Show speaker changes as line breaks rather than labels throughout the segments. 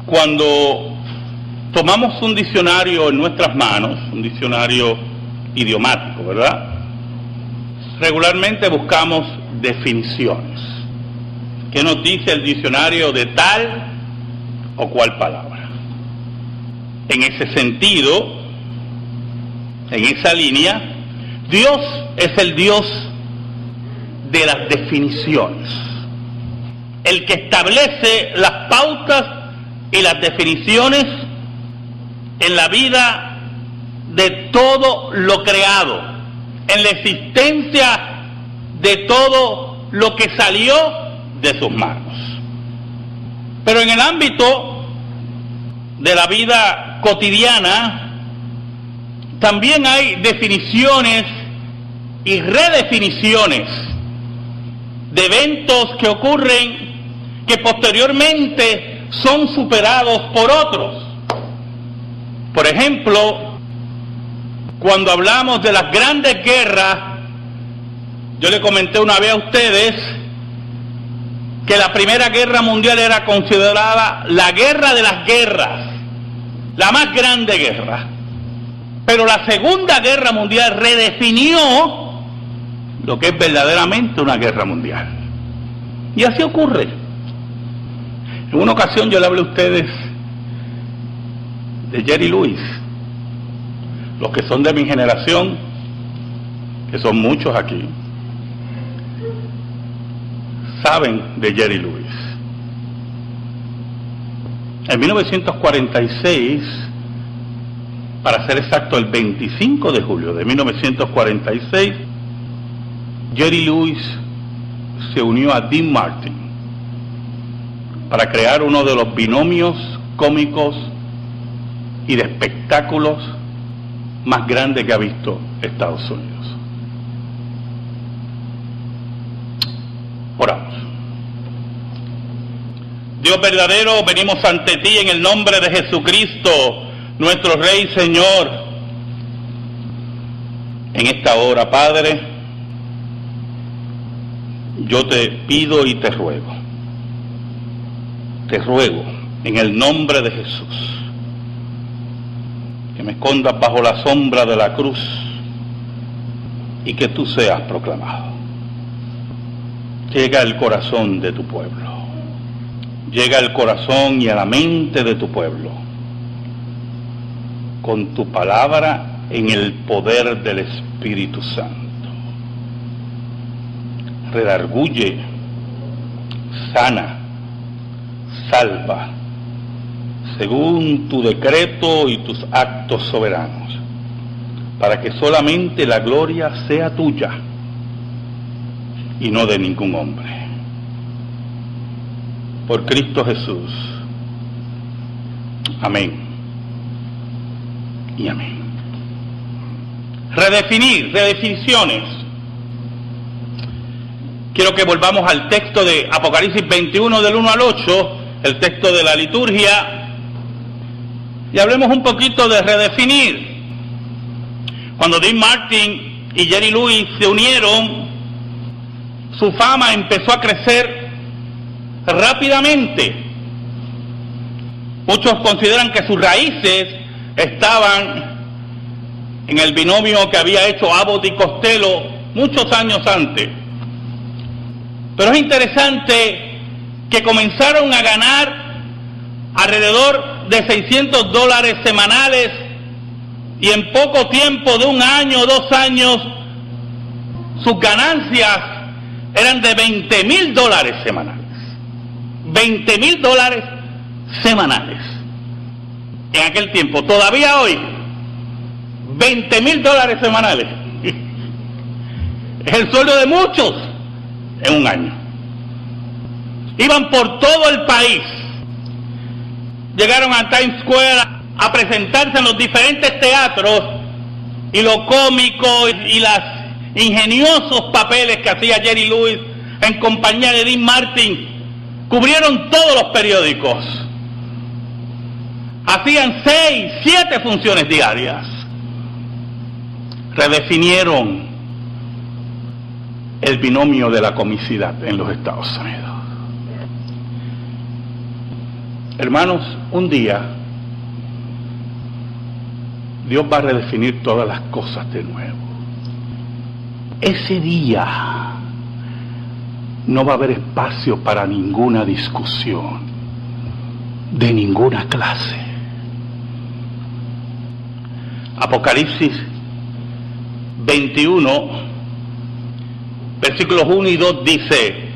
Cuando tomamos un diccionario en nuestras manos, un diccionario idiomático, ¿verdad? Regularmente buscamos definiciones. ¿Qué nos dice el diccionario de tal o cual palabra? En ese sentido, en esa línea, Dios es el Dios de las definiciones, el que establece las pautas y las definiciones en la vida de todo lo creado, en la existencia de todo lo que salió de sus manos. Pero en el ámbito de la vida cotidiana también hay definiciones y redefiniciones de eventos que ocurren que posteriormente son superados por otros. Por ejemplo, cuando hablamos de las grandes guerras, yo le comenté una vez a ustedes que la Primera Guerra Mundial era considerada la guerra de las guerras, la más grande guerra. Pero la Segunda Guerra Mundial redefinió lo que es verdaderamente una guerra mundial. Y así ocurre. En una ocasión yo le hablé a ustedes de Jerry Lewis. Los que son de mi generación, que son muchos aquí, saben de Jerry Lewis. En 1946, para ser exacto, el 25 de julio de 1946, Jerry Lewis se unió a Dean Martin para crear uno de los binomios cómicos y de espectáculos más grandes que ha visto Estados Unidos. Oramos. Dios verdadero, venimos ante ti en el nombre de Jesucristo, nuestro Rey y Señor. En esta hora, Padre, yo te pido y te ruego en el nombre de Jesús, que me escondas bajo la sombra de la cruz y que tú seas proclamado. Llega al corazón de tu pueblo, llega al corazón y a la mente de tu pueblo, con tu palabra en el poder del Espíritu Santo. Redarguye, sana, salva, según tu decreto y tus actos soberanos, para que solamente la gloria sea tuya y no de ningún hombre. Por Cristo Jesús. Amén y amén. Redefiniciones. Quiero que volvamos al texto de Apocalipsis 21 del 1 al 8, el texto de la liturgia, y hablemos un poquito de redefinir. Cuando Dean Martin y Jerry Lewis se unieron, su fama empezó a crecer rápidamente. Muchos consideran que sus raíces estaban en el binomio que había hecho Abbott y Costello muchos años antes. Pero es interesante que comenzaron a ganar alrededor de $600 semanales, y en poco tiempo, de un año o 2 años, sus ganancias eran de $20,000 semanales. $20,000 semanales. En aquel tiempo, todavía hoy, $20,000 semanales. Es el sueldo de muchos en un año. Iban por todo el país. Llegaron a Times Square a presentarse en los diferentes teatros, y lo cómico y los ingeniosos papeles que hacía Jerry Lewis en compañía de Dean Martin cubrieron todos los periódicos. Hacían 6, 7 funciones diarias. Redefinieron el binomio de la comicidad en los Estados Unidos. Hermanos, un día Dios va a redefinir todas las cosas de nuevo. Ese día no va a haber espacio para ninguna discusión, de ninguna clase. Apocalipsis 21, versículos 1 y 2 dice: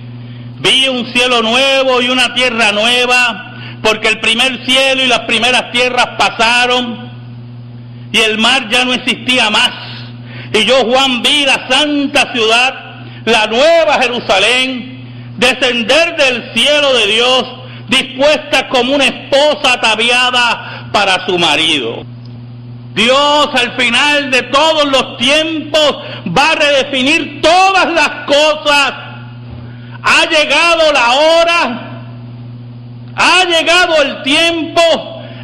vi un cielo nuevo y una tierra nueva, porque el primer cielo y las primeras tierras pasaron, y el mar ya no existía más. Y yo, Juan, vi la santa ciudad, la nueva Jerusalén, descender del cielo de Dios, dispuesta como una esposa ataviada para su marido. Dios, al final de todos los tiempos, va a redefinir todas las cosas. Ha llegado la hora, ha llegado el tiempo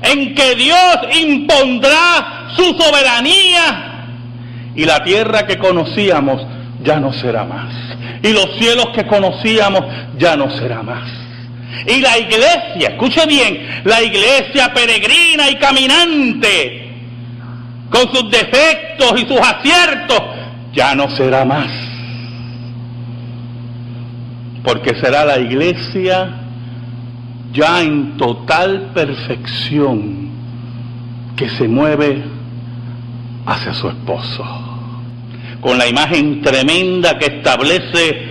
en que Dios impondrá su soberanía, y la tierra que conocíamos ya no será más, y los cielos que conocíamos ya no será más. Y la iglesia, escuche bien, la iglesia peregrina y caminante, con sus defectos y sus aciertos, ya no será más, porque será la iglesia ya en total perfección, que se mueve hacia su esposo, con la imagen tremenda que establece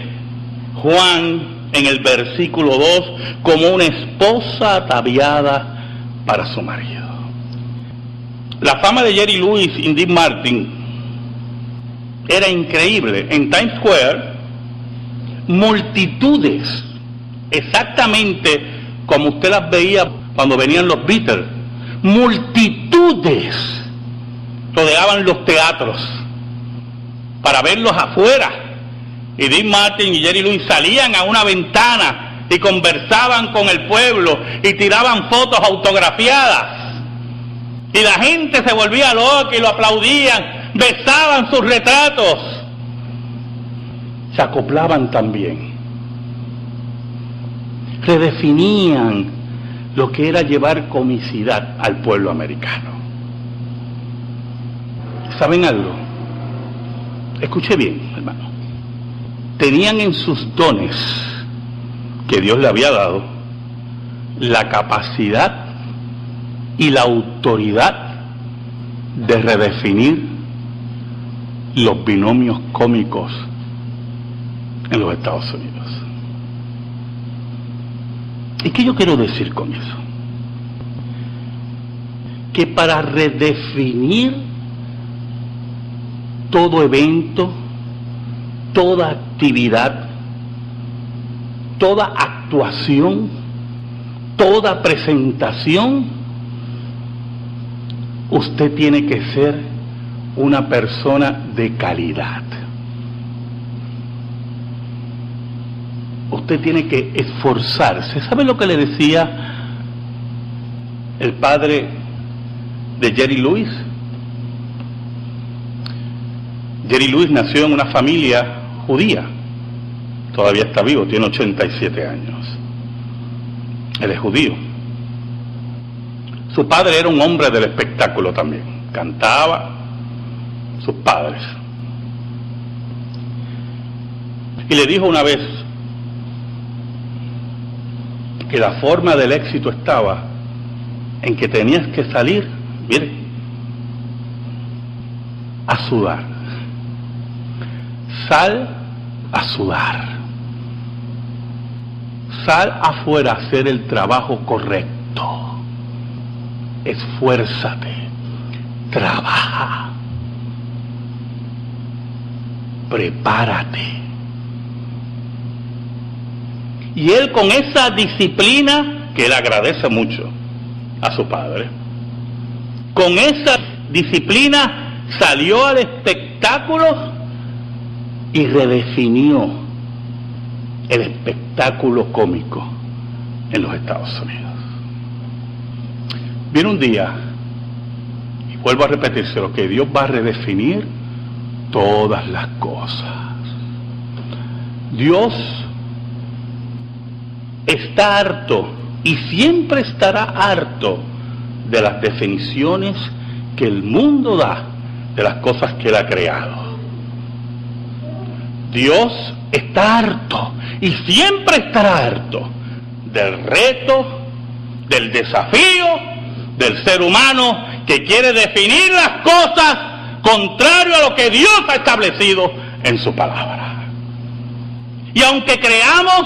Juan en el versículo 2, como una esposa ataviada para su marido. La fama de Jerry Lewis y Dean Martin era increíble. En Times Square, multitudes, exactamente como usted las veía cuando venían los Beatles, multitudes rodeaban los teatros para verlos afuera. Y Dean Martin y Jerry Lewis salían a una ventana y conversaban con el pueblo y tiraban fotos autografiadas. Y la gente se volvía loca y lo aplaudían, besaban sus retratos. Se acoplaban también. Redefinían lo que era llevar comicidad al pueblo americano. ¿Saben algo? Escuche bien, hermano. Tenían en sus dones que Dios le había dado la capacidad y la autoridad de redefinir los binomios cómicos en los Estados Unidos. ¿Y qué yo quiero decir con eso? Que para redefinir todo evento, toda actividad, toda actuación, toda presentación, usted tiene que ser una persona de calidad. Usted tiene que esforzarse. ¿Sabe lo que le decía el padre de Jerry Lewis? Jerry Lewis nació en una familia judía. Todavía está vivo, tiene 87 años. Él es judío. Su padre era un hombre del espectáculo también. Cantaba, sus padres. Y le dijo una vez que la forma del éxito estaba en que tenías que salir, mire, a sudar. Sal a sudar. Sal afuera a hacer el trabajo correcto. Esfuérzate. Trabaja. Prepárate. Y él, con esa disciplina, que él agradece mucho a su padre, con esa disciplina salió al espectáculo y redefinió el espectáculo cómico en los Estados Unidos. Viene un día, y vuelvo a repetírselo, que Dios va a redefinir todas las cosas. Dios está harto y siempre estará harto de las definiciones que el mundo da de las cosas que Él ha creado. Dios está harto y siempre estará harto del reto, del desafío del ser humano que quiere definir las cosas contrario a lo que Dios ha establecido en su palabra. Y aunque creamos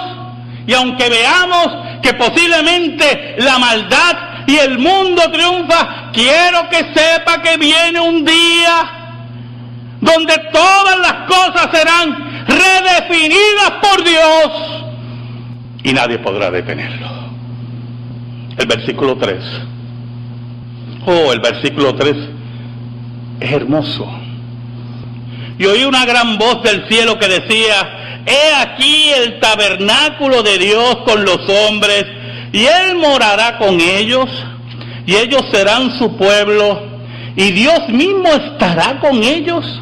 y aunque veamos que posiblemente la maldad y el mundo triunfa, quiero que sepa que viene un día donde todas las cosas serán redefinidas por Dios y nadie podrá detenerlo. El versículo 3. El versículo 3 es hermoso. Y oí una gran voz del cielo que decía: he aquí el tabernáculo de Dios con los hombres, y Él morará con ellos, y ellos serán su pueblo, y Dios mismo estará con ellos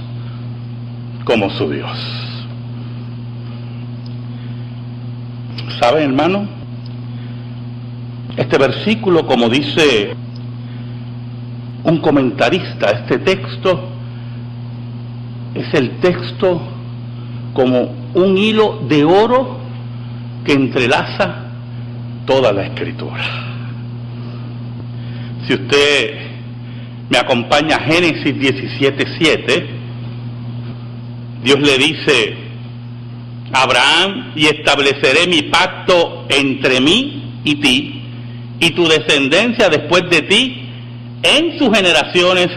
como su Dios. ¿Saben, hermano? Este versículo, como dice un comentarista, este texto es el texto como un hilo de oro que entrelaza toda la Escritura. Si usted me acompaña a Génesis 17:7, Dios le dice a Abraham: y estableceré mi pacto entre mí y ti, y tu descendencia después de ti, en sus generaciones,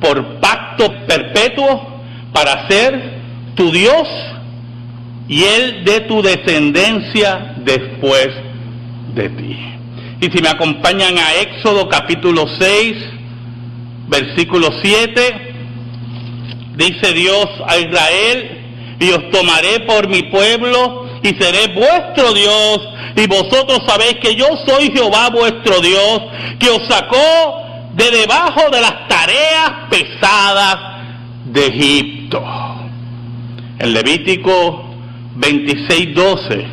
por pacto perpetuo, para ser tu Dios, y Él de tu descendencia después de ti. Y si me acompañan a Éxodo capítulo 6, versículo 7, dice Dios a Israel: y os tomaré por mi pueblo, y seré vuestro Dios, y vosotros sabéis que yo soy Jehová vuestro Dios, que os sacó de debajo de las tareas pesadas de Egipto. En Levítico 26:12,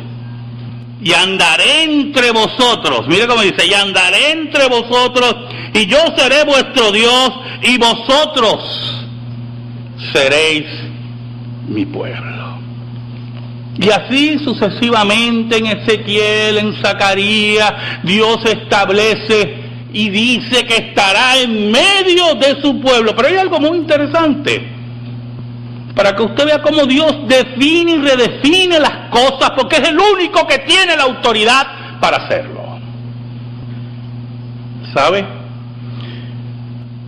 y andaré entre vosotros, mire cómo dice, y andaré entre vosotros, y yo seré vuestro Dios, y vosotros seréis mi pueblo. Y así sucesivamente en Ezequiel, en Zacarías, Dios establece y dice que estará en medio de su pueblo. Pero hay algo muy interesante, para que usted vea cómo Dios define y redefine las cosas, porque es el único que tiene la autoridad para hacerlo. ¿Sabe?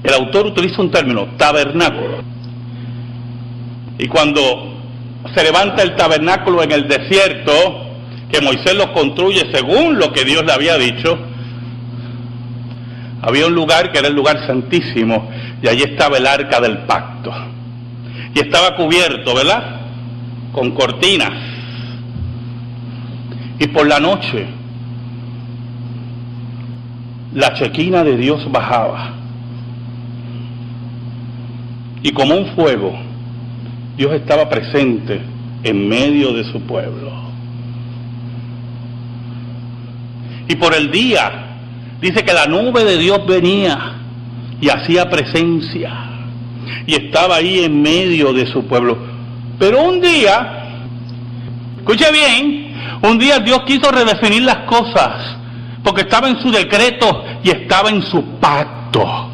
El autor utiliza un término, tabernáculo. Y cuando se levanta el tabernáculo en el desierto, que Moisés lo construye según lo que Dios le había dicho, había un lugar que era el lugar santísimo, y allí estaba el arca del pacto. Y estaba cubierto, ¿verdad?, con cortinas. Y por la noche, la chequina de Dios bajaba. Y como un fuego, Dios estaba presente en medio de su pueblo. Y por el día, dice que la nube de Dios venía y hacía presencia, y estaba ahí en medio de su pueblo. Pero un día, escuche bien, un día Dios quiso redefinir las cosas, porque estaba en su decreto y estaba en su pacto.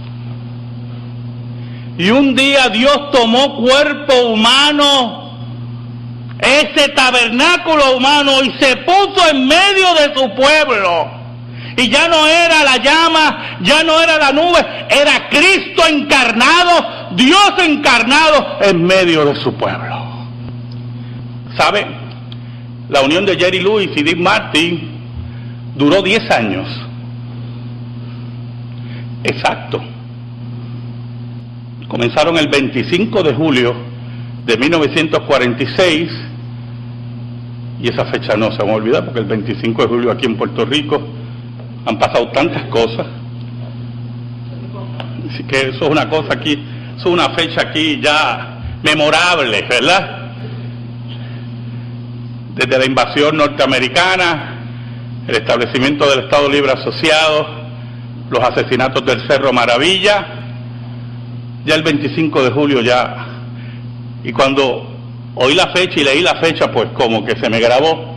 Y un día Dios tomó cuerpo humano, ese tabernáculo humano, y se puso en medio de su pueblo. Y ya no era la llama, ya no era la nube, era Cristo encarnado, Dios encarnado en medio de su pueblo. ¿Sabe? La unión de Jerry Lewis y Dick Martin duró 10 años. Exacto. Comenzaron el 25 de julio de 1946, y esa fecha no se va a olvidar, porque el 25 de julio aquí en Puerto Rico han pasado tantas cosas. Así que eso es una cosa aquí, eso es una fecha aquí ya memorable, ¿verdad? Desde la invasión norteamericana, el establecimiento del Estado Libre Asociado, los asesinatos del Cerro Maravilla, ya el 25 de julio ya, y cuando oí la fecha y leí la fecha, pues como que se me grabó.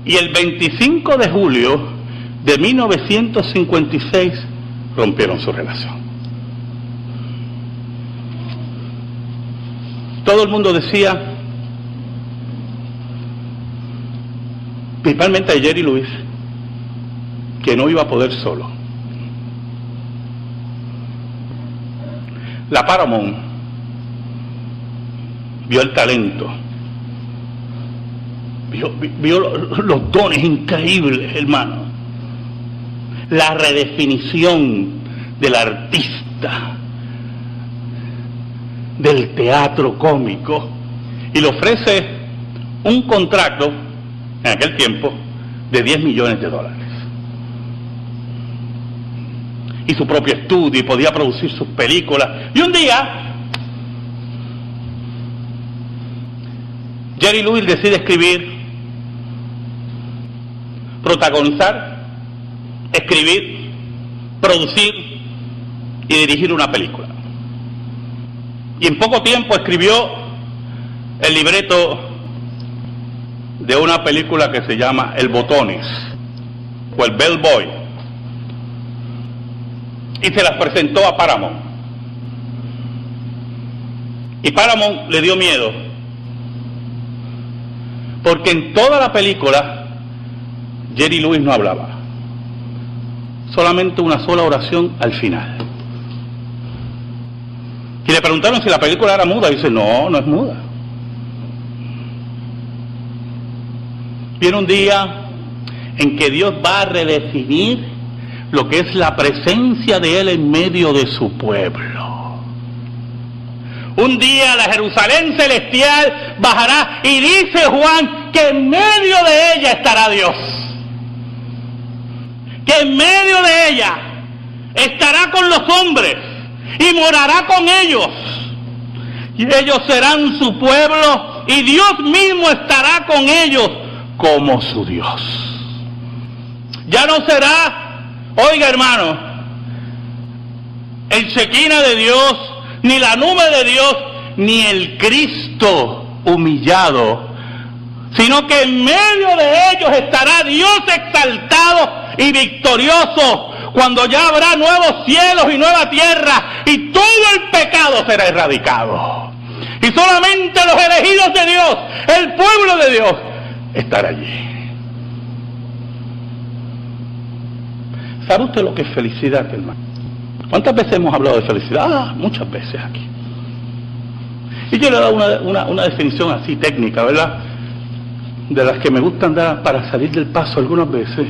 Y el 25 de julio de 1956 rompieron su relación. Todo el mundo decía, principalmente a Jerry Lewis, que no iba a poder solo. La Paramount vio el talento, vio los dones increíbles, hermano, la redefinición del artista, del teatro cómico, y le ofrece un contrato en aquel tiempo de $10 millones. Y su propio estudio, y podía producir sus películas. Y un día Jerry Lewis decide escribir, protagonizar, escribir, producir y dirigir una película. Y en poco tiempo escribió el libreto de una película que se llama El Botones o El Bellboy, y se las presentó a Paramount. Y Paramount le dio miedo, porque en toda la película Jerry Lewis no hablaba, solamente una sola oración al final. Y le preguntaron si la película era muda, y dice, no, no es muda. Viene un día en que Dios va a redefinir lo que es la presencia de Él en medio de su pueblo. Un día la Jerusalén celestial bajará, y dice Juan que en medio de ella estará Dios. Que en medio de ella estará con los hombres y morará con ellos. Y ellos serán su pueblo, y Dios mismo estará con ellos como su Dios. Ya no será, oiga hermano, el Shekinah de Dios, ni la nube de Dios, ni el Cristo humillado, sino que en medio de ellos estará Dios exaltado y victorioso, cuando ya habrá nuevos cielos y nueva tierra, y todo el pecado será erradicado. Y solamente los elegidos de Dios, el pueblo de Dios, estará allí. ¿Sabe usted lo que es felicidad, hermano? ¿Cuántas veces hemos hablado de felicidad? Muchas veces aquí. Y yo le he dado una definición así técnica, ¿verdad? De las que me gustan dar para salir del paso algunas veces.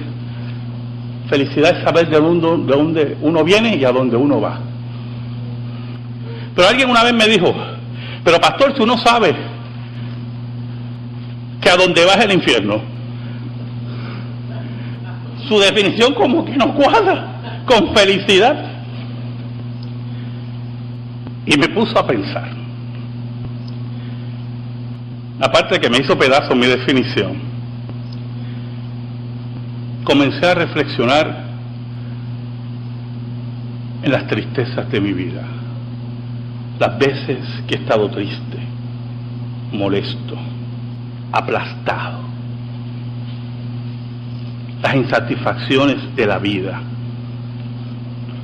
Felicidad es saber de dónde uno viene y a dónde uno va. Pero alguien una vez me dijo, pero pastor, si uno sabe que a donde va es el infierno, su definición como que no cuadra con felicidad. Y me puso a pensar. Aparte de que me hizo pedazo mi definición, comencé a reflexionar en las tristezas de mi vida, las veces que he estado triste, molesto, aplastado, las insatisfacciones de la vida,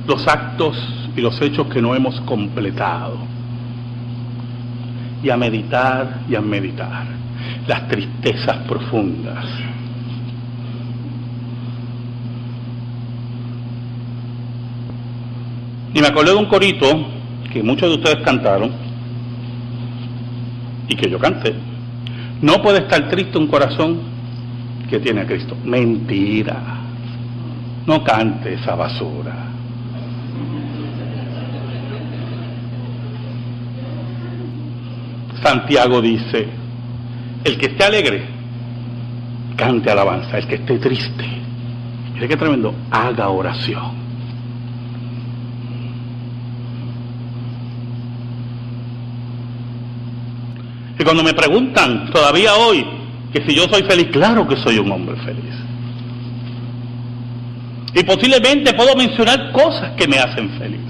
los actos y los hechos que no hemos completado, y a meditar las tristezas profundas. Y me acordé de un corito que muchos de ustedes cantaron y que yo canté. No puede estar triste un corazón que tiene a Cristo. Mentira. No cante esa basura. Santiago dice, el que esté alegre, cante alabanza. El que esté triste, mire qué tremendo, haga oración. Y cuando me preguntan, todavía hoy, Que si yo soy feliz, claro que soy un hombre feliz. Y posiblemente puedo mencionar cosas que me hacen feliz.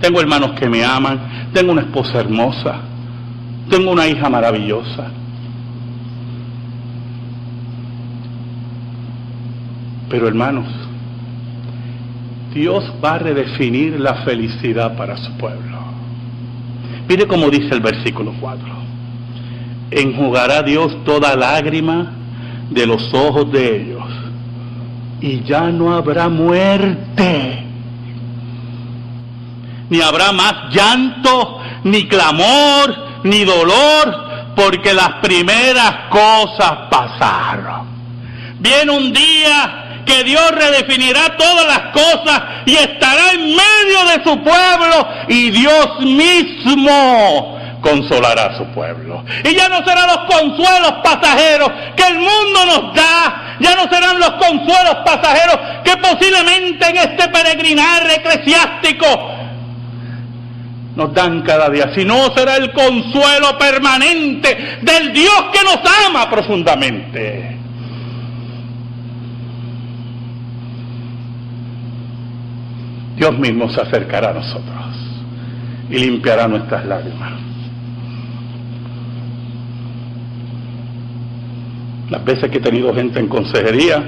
Tengo hermanos que me aman, tengo una esposa hermosa, tengo una hija maravillosa. Pero hermanos, Dios va a redefinir la felicidad para su pueblo. Mire cómo dice el versículo 4. Enjugará Dios toda lágrima de los ojos de ellos, y ya no habrá muerte, ni habrá más llanto, ni clamor, ni dolor, porque las primeras cosas pasaron. Viene un día que Dios redefinirá todas las cosas y estará en medio de su pueblo, y Dios mismo consolará a su pueblo. Y ya no serán los consuelos pasajeros que el mundo nos da, ya no serán los consuelos pasajeros que posiblemente en este peregrinar eclesiástico nos dan cada día, sino será el consuelo permanente del Dios que nos ama profundamente. Dios mismo se acercará a nosotros y limpiará nuestras lágrimas. Las veces que he tenido gente en consejería,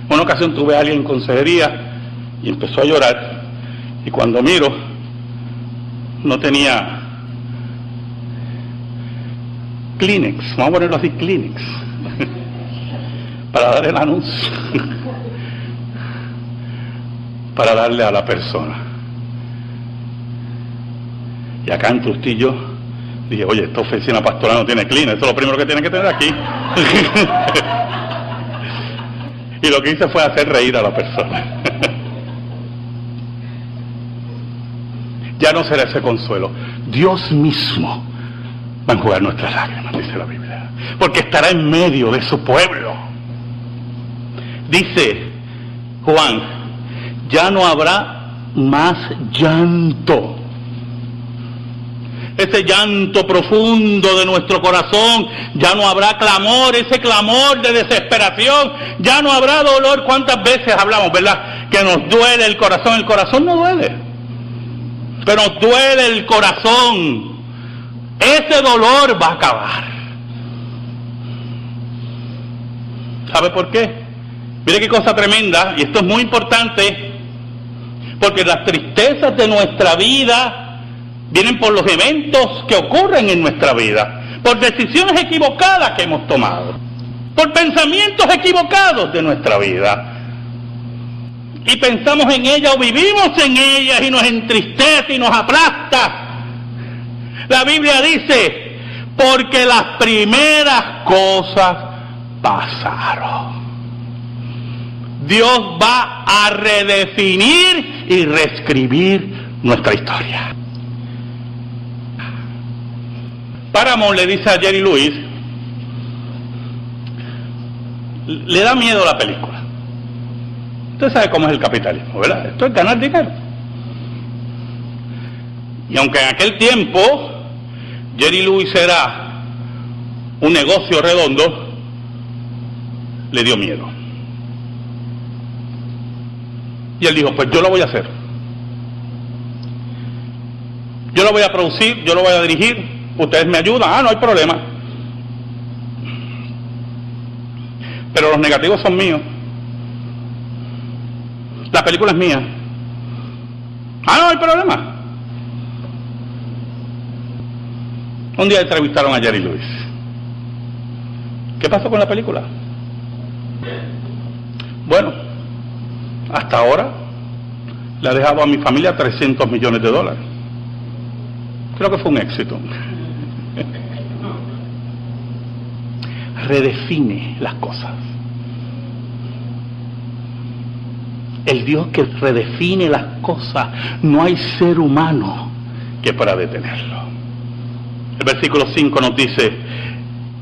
una ocasión tuve a alguien en consejería y empezó a llorar, y cuando miro no tenía Kleenex, vamos a ponerlo así, Kleenex, para dar el anuncio, para darle a la persona. Y acá en Trujillo dije, oye, esta oficina pastoral no tiene Kleenex, esto es lo primero que tiene que tener aquí. Y lo que hice fue hacer reír a la persona. Ya no será ese consuelo. Dios mismo va a enjugar nuestras lágrimas, dice la Biblia, porque estará en medio de su pueblo. Dice Juan, ya no habrá más llanto. Ese llanto profundo de nuestro corazón, ya no habrá clamor, ese clamor de desesperación, ya no habrá dolor. ¿Cuántas veces hablamos, verdad? Que nos duele el corazón no duele, pero nos duele el corazón. Ese dolor va a acabar. ¿Sabe por qué? Mire qué cosa tremenda, y esto es muy importante, porque las tristezas de nuestra vida vienen por los eventos que ocurren en nuestra vida, por decisiones equivocadas que hemos tomado, por pensamientos equivocados de nuestra vida. Y pensamos en ellas o vivimos en ellas y nos entristece y nos aplasta. La Biblia dice, porque las primeras cosas pasaron. Dios va a redefinir y reescribir nuestra historia. Paramount le dice a Jerry Lewis, le da miedo la película. Usted sabe cómo es el capitalismo, ¿verdad? Esto es ganar dinero. Y aunque en aquel tiempo Jerry Lewis era un negocio redondo, le dio miedo. Y él dijo, pues yo lo voy a hacer. Yo lo voy a producir, yo lo voy a dirigir. Ustedes me ayudan, no hay problema. Pero los negativos son míos. La película es mía. No hay problema. Un día entrevistaron a Jerry Lewis. ¿Qué pasó con la película? Bueno, hasta ahora le ha dejado a mi familia $300 millones. Creo que fue un éxito. Redefine las cosas. El Dios que redefine las cosas, no hay ser humano que pueda detenerlo. El versículo 5 nos dice,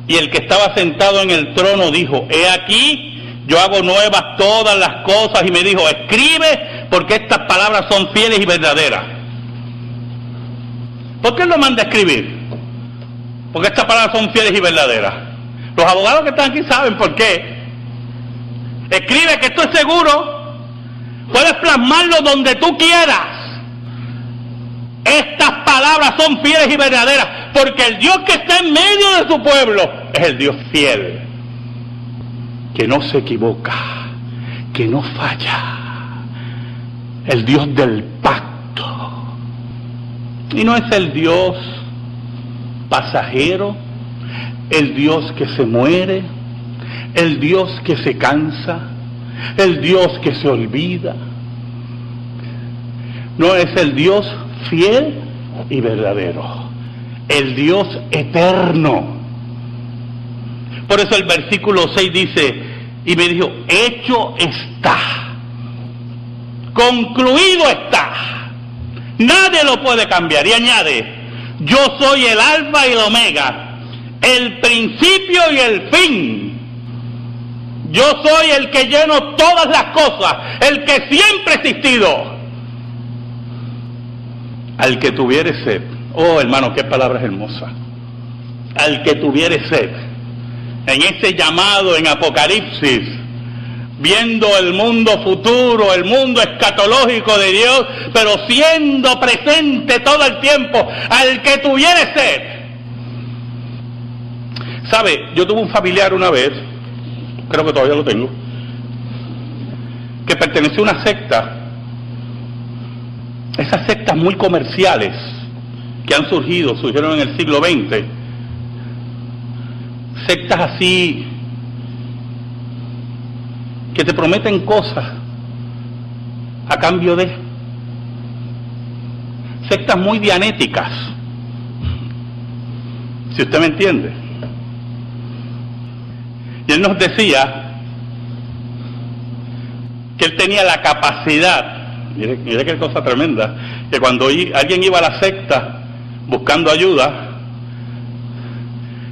y el que estaba sentado en el trono dijo, he aquí, yo hago nuevas todas las cosas, y me dijo, escribe, porque estas palabras son fieles y verdaderas. ¿Por qué él lo manda a escribir? Porque estas palabras son fieles y verdaderas. Los abogados que están aquí saben por qué. Escribe que esto es seguro. Puedes plasmarlo donde tú quieras. Estas palabras son fieles y verdaderas, porque el Dios que está en medio de su pueblo es el Dios fiel, que no se equivoca, que no falla, el Dios del pacto. Y no es el Dios pasajero, el Dios que se muere, el Dios que se cansa, el Dios que se olvida. No, es el Dios fiel y verdadero, el Dios eterno. Por eso el versículo 6 dice, y me dijo, hecho está, concluido está, nadie lo puede cambiar. Y añade, yo soy el alfa y el omega, el principio y el fin. Yo soy el que lleno todas las cosas, el que siempre ha existido. Al que tuviere sed, oh hermano, qué palabras hermosas. Al que tuviere sed, en ese llamado en Apocalipsis, viendo el mundo futuro, el mundo escatológico de Dios, pero siendo presente todo el tiempo, al que tuviere sed. ¿Sabe? Yo tuve un familiar una vez, creo que todavía lo tengo, que perteneció a una secta. Esas sectas muy comerciales que han surgieron en el siglo XX, sectas así que te prometen cosas a cambio de, sectas muy dianéticas, si usted me entiende. Y él nos decía que él tenía la capacidad, mire qué cosa tremenda, que cuando alguien iba a la secta buscando ayuda,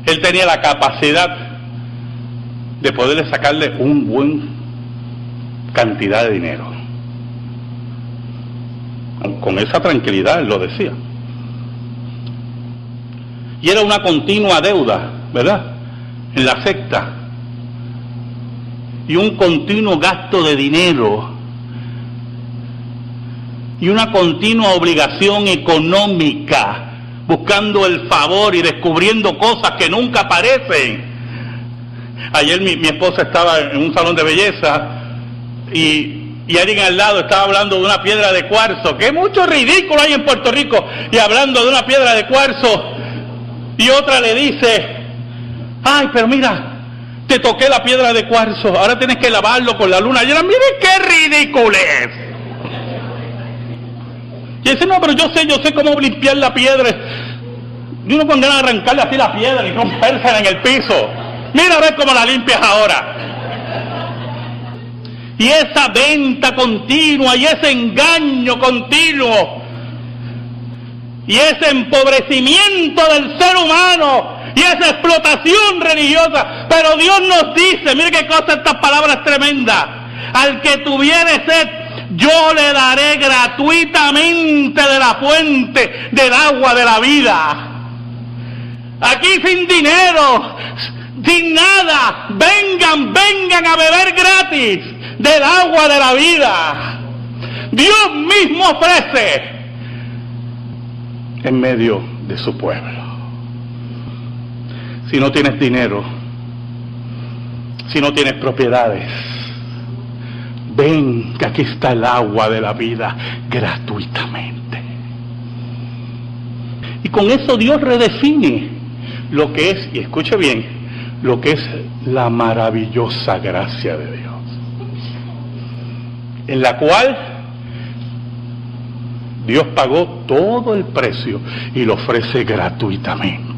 él tenía la capacidad de poderle sacarle un buen cantidad de dinero. Con esa tranquilidad él lo decía. Y era una continua deuda, ¿verdad?, en la secta, y un continuo gasto de dinero, y una continua obligación económica, buscando el favor y descubriendo cosas que nunca aparecen. Ayer mi esposa estaba en un salón de belleza y alguien al lado estaba hablando de una piedra de cuarzo, que mucho ridículo hay en Puerto Rico, y hablando de una piedra de cuarzo, y otra le dice, ay, pero mira, te toqué la piedra de cuarzo, ahora tienes que lavarlo con la luna. Y ella, mire qué ridiculez. Y dice, no, pero yo sé cómo limpiar la piedra. Y uno con ganas de arrancarle así la piedra y rompérsela en el piso. Mira a ver cómo la limpias ahora. Y esa venta continua, y ese engaño continuo, y ese empobrecimiento del ser humano, y esa explotación religiosa. Pero Dios nos dice, mire qué cosa, estas palabras tremendas, al que tuviere sed, yo le daré gratuitamente de la fuente del agua de la vida. Aquí sin dinero, sin nada, vengan a beber gratis del agua de la vida. Dios mismo ofrece en medio de su pueblo. Si no tienes dinero, si no tienes propiedades, ven que aquí está el agua de la vida gratuitamente. Y con eso Dios redefine lo que es, y escuche bien, lo que es la maravillosa gracia de Dios, en la cual Dios pagó todo el precio y lo ofrece gratuitamente.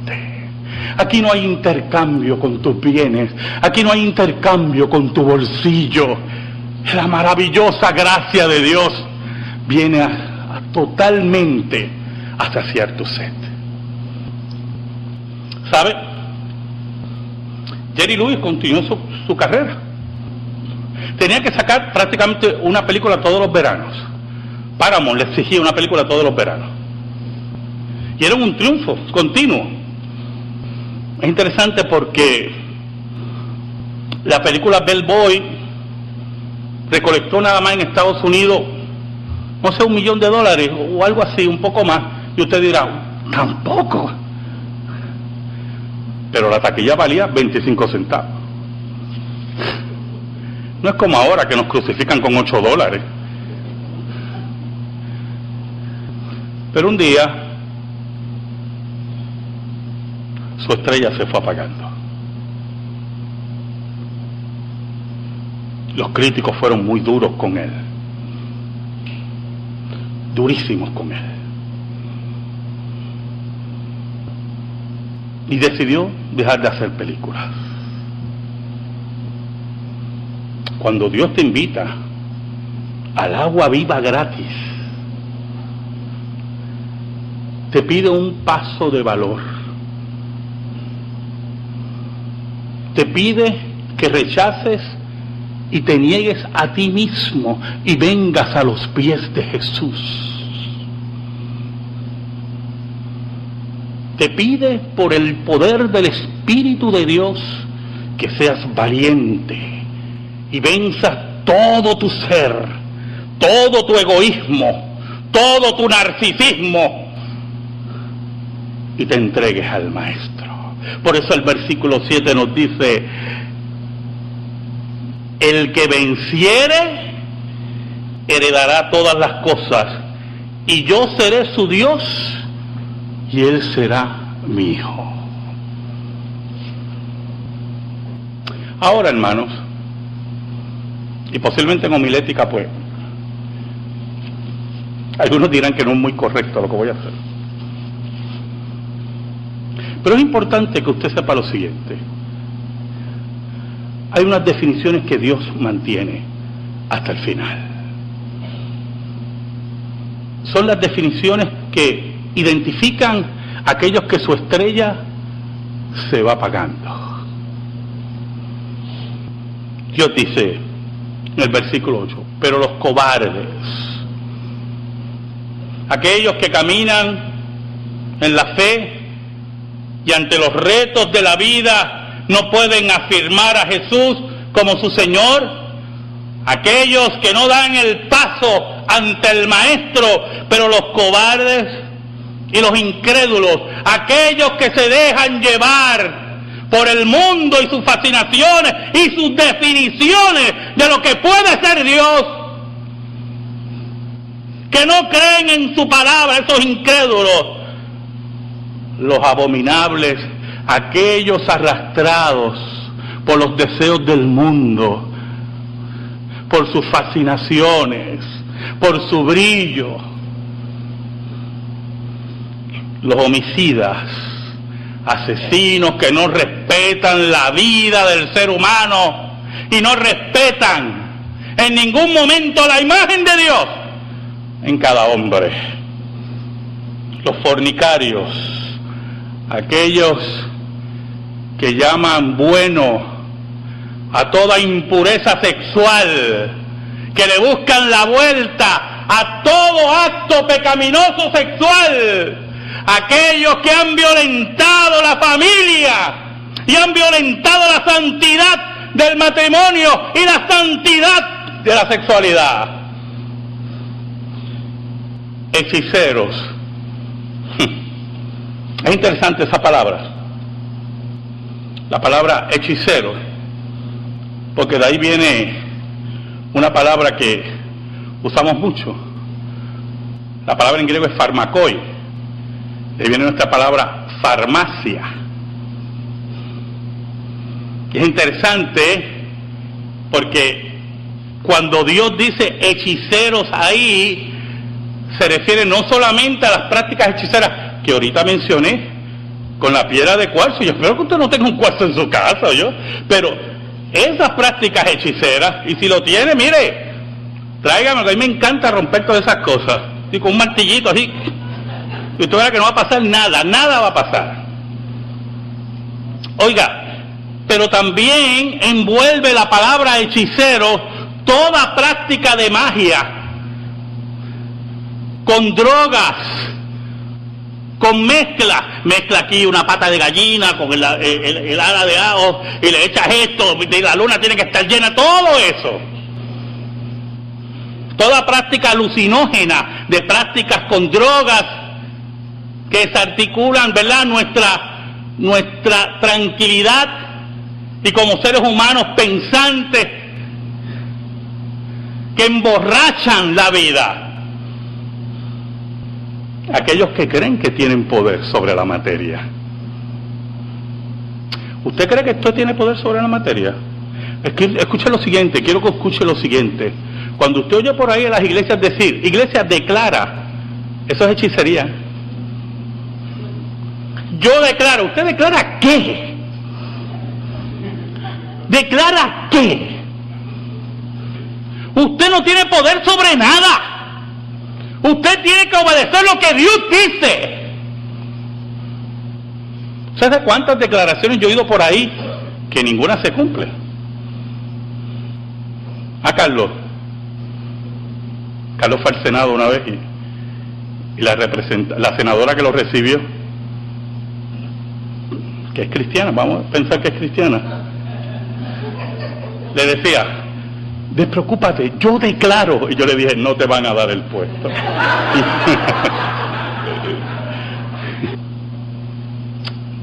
Aquí no hay intercambio con tus bienes, aquí no hay intercambio con tu bolsillo. La maravillosa gracia de Dios viene a totalmente a saciar tu sed. ¿Sabe? Jerry Lewis continuó su carrera. Tenía que sacar prácticamente una película todos los veranos. Paramount le exigía una película todos los veranos. Y era un triunfo continuo. Es interesante porque la película Bellboy recolectó nada más en Estados Unidos, no sé, $1 millón o algo así, un poco más. Y usted dirá, tampoco. Pero la taquilla valía 25 centavos. No es como ahora que nos crucifican con $8. Pero un día su estrella se fue apagando. Los críticos fueron muy duros con él, durísimos con él, y decidió dejar de hacer películas. Cuando Dios te invita al agua viva gratis, te pide un paso de valor, te pide que rechaces y te niegues a ti mismo y vengas a los pies de Jesús. Te pide por el poder del Espíritu de Dios que seas valiente y venzas todo tu ser, todo tu egoísmo, todo tu narcisismo y te entregues al Maestro. Por eso el versículo 7 nos dice: el que venciere heredará todas las cosas, y yo seré su Dios y él será mi hijo. Ahora, hermanos, y posiblemente en homilética, pues algunos dirán que no es muy correcto lo que voy a hacer, pero es importante que usted sepa lo siguiente: hay unas definiciones que Dios mantiene hasta el final. Son las definiciones que identifican a aquellos que su estrella se va apagando. Dios dice en el versículo 8: pero los cobardes, aquellos que caminan en la fe y ante los retos de la vida no pueden afirmar a Jesús como su Señor, aquellos que no dan el paso ante el Maestro, pero los cobardes y los incrédulos, aquellos que se dejan llevar por el mundo y sus fascinaciones y sus definiciones de lo que puede ser Dios, que no creen en su palabra, esos incrédulos, los abominables, aquellos arrastrados por los deseos del mundo, por sus fascinaciones, por su brillo, los homicidas, asesinos que no respetan la vida del ser humano y no respetan en ningún momento la imagen de Dios en cada hombre, los fornicarios, aquellos que llaman bueno a toda impureza sexual, que le buscan la vuelta a todo acto pecaminoso sexual, aquellos que han violentado la familia y han violentado la santidad del matrimonio y la santidad de la sexualidad, hechiceros. Es interesante esa palabra, la palabra hechicero, porque de ahí viene una palabra que usamos mucho. La palabra en griego es farmakoi, de ahí viene nuestra palabra farmacia. Y es interesante porque cuando Dios dice hechiceros ahí, se refiere no solamente a las prácticas hechiceras que ahorita mencioné, con la piedra de cuarzo. Yo espero que usted no tenga un cuarzo en su casa, pero esas prácticas hechiceras, y si lo tiene, mire, tráigame, que a mí me encanta romper todas esas cosas, y con un martillito así, y usted verá que no va a pasar nada, nada va a pasar. Oiga, pero también envuelve la palabra hechicero toda práctica de magia, con drogas, con mezcla aquí una pata de gallina con el ala de ajo y le echas esto, y la luna tiene que estar llena, todo eso. Toda práctica alucinógena, de prácticas con drogas que desarticulan, ¿verdad?, nuestra tranquilidad y como seres humanos pensantes que emborrachan la vida. Aquellos que creen que tienen poder sobre la materia. ¿Usted cree que esto tiene poder sobre la materia? Escuche lo siguiente, quiero que escuche lo siguiente. Cuando usted oye por ahí a las iglesias decir, iglesia declara, eso es hechicería. Yo declaro, ¿usted declara qué? ¿Declara qué? Usted no tiene poder sobre nada. Usted tiene que obedecer lo que Dios dice. ¿Sabes cuántas declaraciones yo he oído por ahí que ninguna se cumple? A Carlos fue al Senado una vez y la senadora que lo recibió, que es cristiana, vamos a pensar que es cristiana, le decía, despreocúpate, yo declaro. Y yo le dije, no te van a dar el puesto.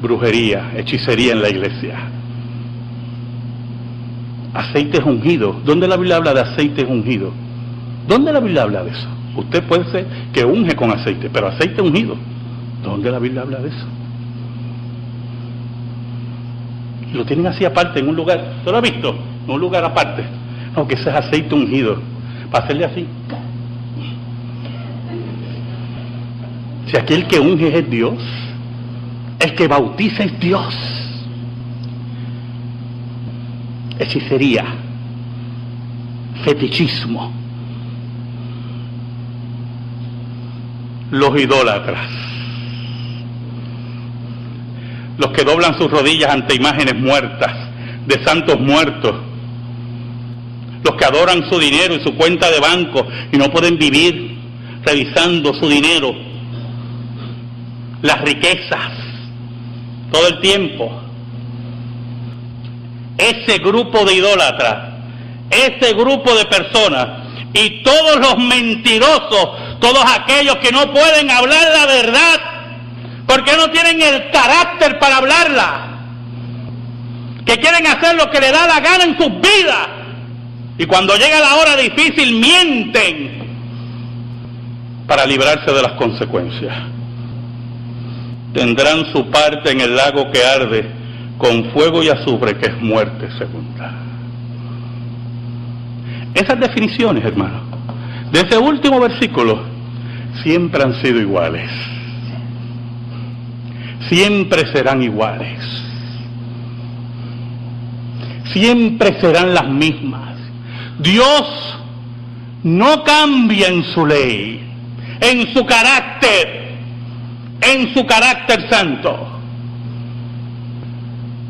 Brujería, hechicería en la iglesia. Aceites ungidos. ¿Dónde la Biblia habla de aceites ungidos? ¿Dónde la Biblia habla de eso? Usted puede ser que unge con aceite, pero aceite ungido, ¿dónde la Biblia habla de eso? Lo tienen así aparte, en un lugar, ¿usted lo ha visto? En un lugar aparte. No, que ese es aceite ungido, para hacerle así. Si aquel que unge es Dios, el que bautiza es Dios. Hechicería, fetichismo, los idólatras, los que doblan sus rodillas ante imágenes muertas, de santos muertos, los que adoran su dinero y su cuenta de banco y no pueden vivir revisando su dinero, las riquezas, todo el tiempo. Ese grupo de idólatras, ese grupo de personas y todos los mentirosos, todos aquellos que no pueden hablar la verdad porque no tienen el carácter para hablarla, que quieren hacer lo que le da la gana en sus vidas y cuando llega la hora difícil mienten para librarse de las consecuencias. Tendrán su parte en el lago que arde con fuego y azufre, que es muerte segunda. Esas definiciones, hermanos, de ese último versículo, siempre han sido iguales. Siempre serán iguales. Siempre serán las mismas. Dios no cambia en su ley, en su carácter santo.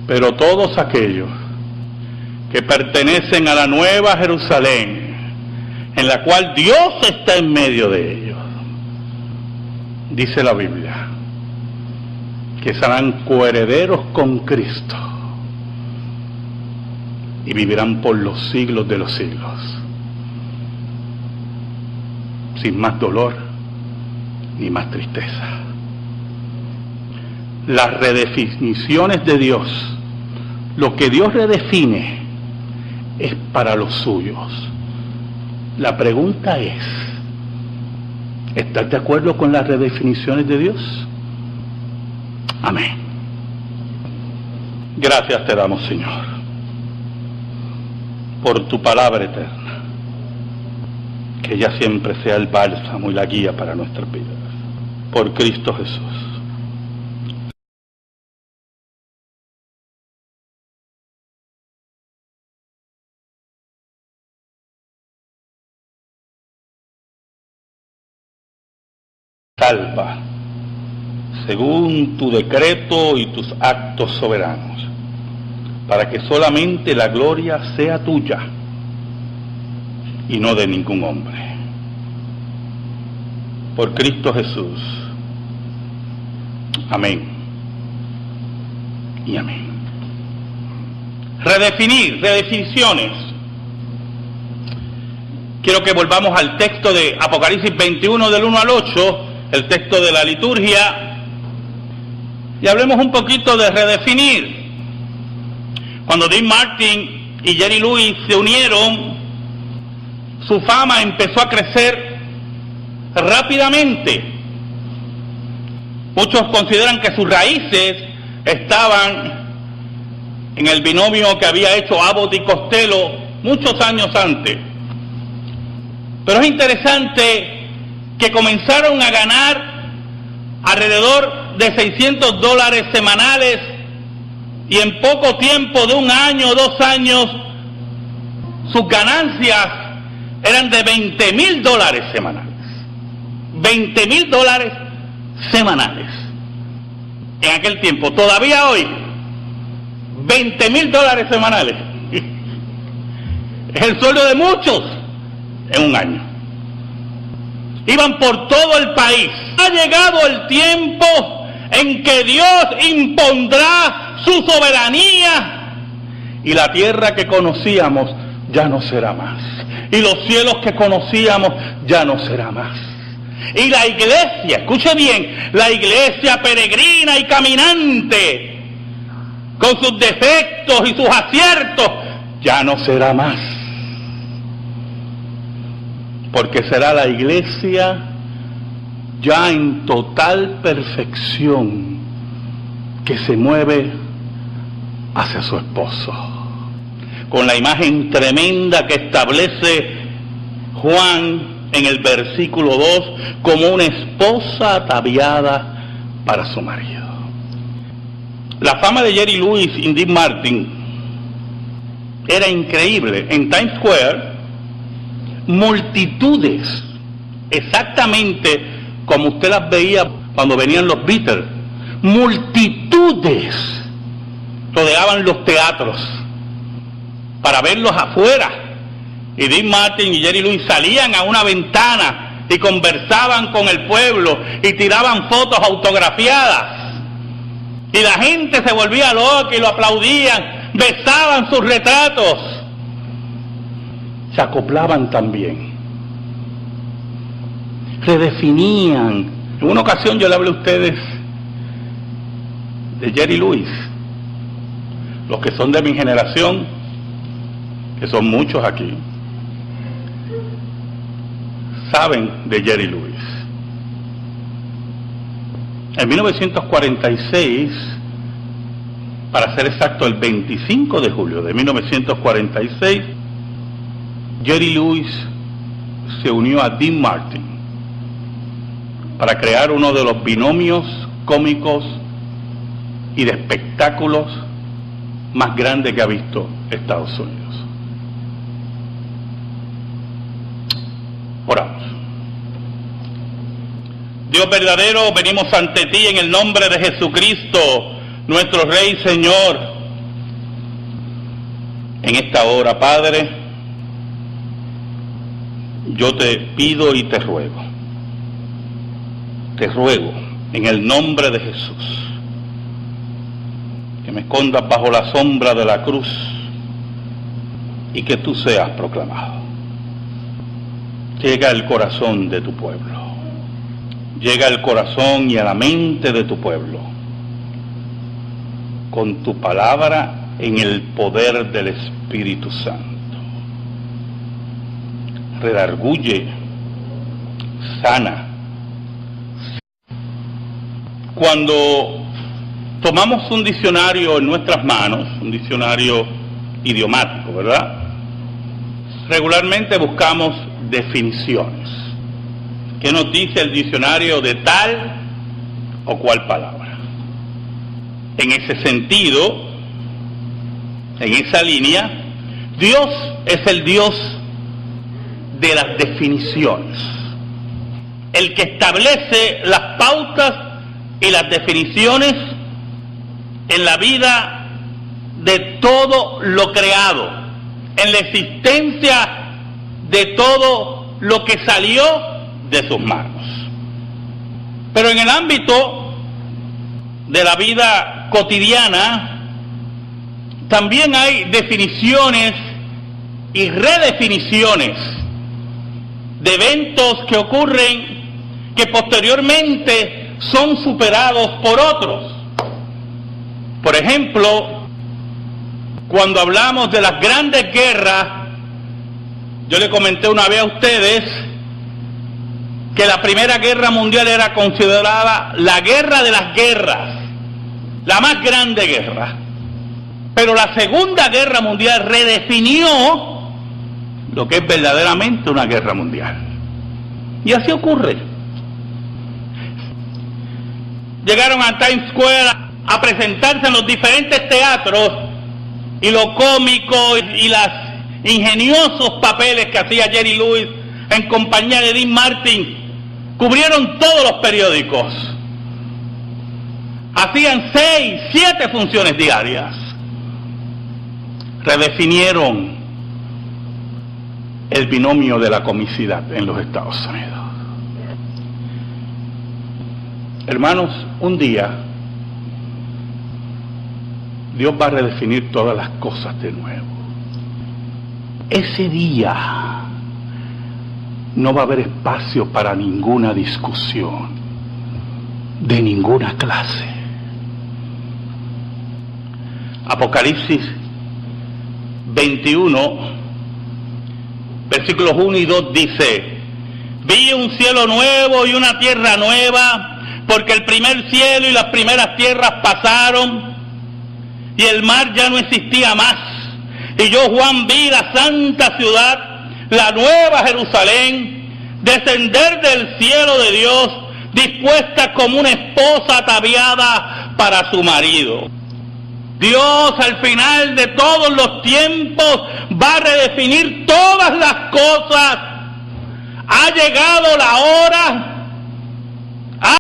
Pero todos aquellos que pertenecen a la nueva Jerusalén, en la cual Dios está en medio de ellos, dice la Biblia, que serán coherederos con Cristo y vivirán por los siglos de los siglos, sin más dolor ni más tristeza. Las redefiniciones de Dios, lo que Dios redefine es para los suyos. La pregunta es, ¿estás de acuerdo con las redefiniciones de Dios? Amén. Gracias te damos, Señor, por tu palabra eterna, que ella siempre sea el bálsamo y la guía para nuestras vidas. Por Cristo Jesús. Salva, según tu decreto y tus actos soberanos, para que solamente la gloria sea tuya y no de ningún hombre. Por Cristo Jesús. Amén y amén. Redefiniciones. Quiero que volvamos al texto de Apocalipsis 21 del 1 al 8, el texto de la liturgia, y hablemos un poquito de redefinir. Cuando Dean Martin y Jerry Lewis se unieron, su fama empezó a crecer rápidamente. Muchos consideran que sus raíces estaban en el binomio que había hecho Abbott y Costello muchos años antes. Pero es interesante que comenzaron a ganar alrededor de $600 semanales, y en poco tiempo, de un año o 2 años, sus ganancias eran de $20,000 semanales. $20,000 semanales. En aquel tiempo, todavía hoy, $20,000 semanales. Es el sueldo de muchos en un año. Iban por todo el país. Ha llegado el tiempo en que Dios impondrá su soberanía, y la tierra que conocíamos ya no será más, y los cielos que conocíamos ya no será más, y la iglesia, escuche bien, la iglesia peregrina y caminante, con sus defectos y sus aciertos, ya no será más, porque será la iglesia ya en total perfección, que se mueve hacia su esposo, con la imagen tremenda que establece Juan en el versículo 2, como una esposa ataviada para su marido. La fama de Jerry Lewis y Dean Martin era increíble. En Times Square, multitudes, exactamente como usted las veía cuando venían los Beatles, multitudes rodeaban los teatros para verlos afuera, y Dean Martin y Jerry Lewis salían a una ventana y conversaban con el pueblo y tiraban fotos autografiadas, y la gente se volvía loca y lo aplaudían, besaban sus retratos, se acoplaban también, redefinían. En una ocasión yo le hablé a ustedes de Jerry Lewis. Los que son de mi generación, que son muchos aquí, saben de Jerry Lewis. En 1946, para ser exacto, el 25 de julio de 1946, Jerry Lewis se unió a Dean Martin para crear uno de los binomios cómicos y de espectáculos más grande que ha visto Estados Unidos. Oramos. Dios verdadero, venimos ante ti en el nombre de Jesucristo, nuestro Rey y Señor. En esta hora, Padre, yo te pido y te ruego en el nombre de Jesús, que me escondas bajo la sombra de la cruz y que tú seas proclamado. Llega al corazón de tu pueblo, llega al corazón y a la mente de tu pueblo, con tu palabra en el poder del Espíritu Santo. Redarguye, sana. Cuando tomamos un diccionario en nuestras manos, un diccionario idiomático, ¿verdad? Regularmente buscamos definiciones. ¿Qué nos dice el diccionario de tal o cual palabra? En ese sentido, en esa línea, Dios es el Dios de las definiciones, el que establece las pautas y las definiciones en la vida de todo lo creado, en la existencia de todo lo que salió de sus manos. Pero en el ámbito de la vida cotidiana, también hay definiciones y redefiniciones de eventos que ocurren que posteriormente son superados por otros. Por ejemplo, cuando hablamos de las grandes guerras, yo le comenté una vez a ustedes que la Primera Guerra Mundial era considerada la guerra de las guerras, la más grande guerra. Pero la Segunda Guerra Mundial redefinió lo que es verdaderamente una guerra mundial. Y así ocurre. Llegaron a Times Square a presentarse en los diferentes teatros y lo cómico y los ingeniosos papeles que hacía Jerry Lewis en compañía de Dean Martin cubrieron todos los periódicos. Hacían 6, 7 funciones diarias. Redefinieron el binomio de la comicidad en los Estados Unidos. Hermanos, un día Dios va a redefinir todas las cosas de nuevo. Ese día no va a haber espacio para ninguna discusión de ninguna clase. Apocalipsis 21, versículos 1 y 2 dice: vi un cielo nuevo y una tierra nueva, porque el primer cielo y las primeras tierras pasaron, y el mar ya no existía más. Y yo, Juan, vi la santa ciudad, la nueva Jerusalén, descender del cielo de Dios, dispuesta como una esposa ataviada para su marido. Dios, al final de todos los tiempos, va a redefinir todas las cosas. Ha llegado la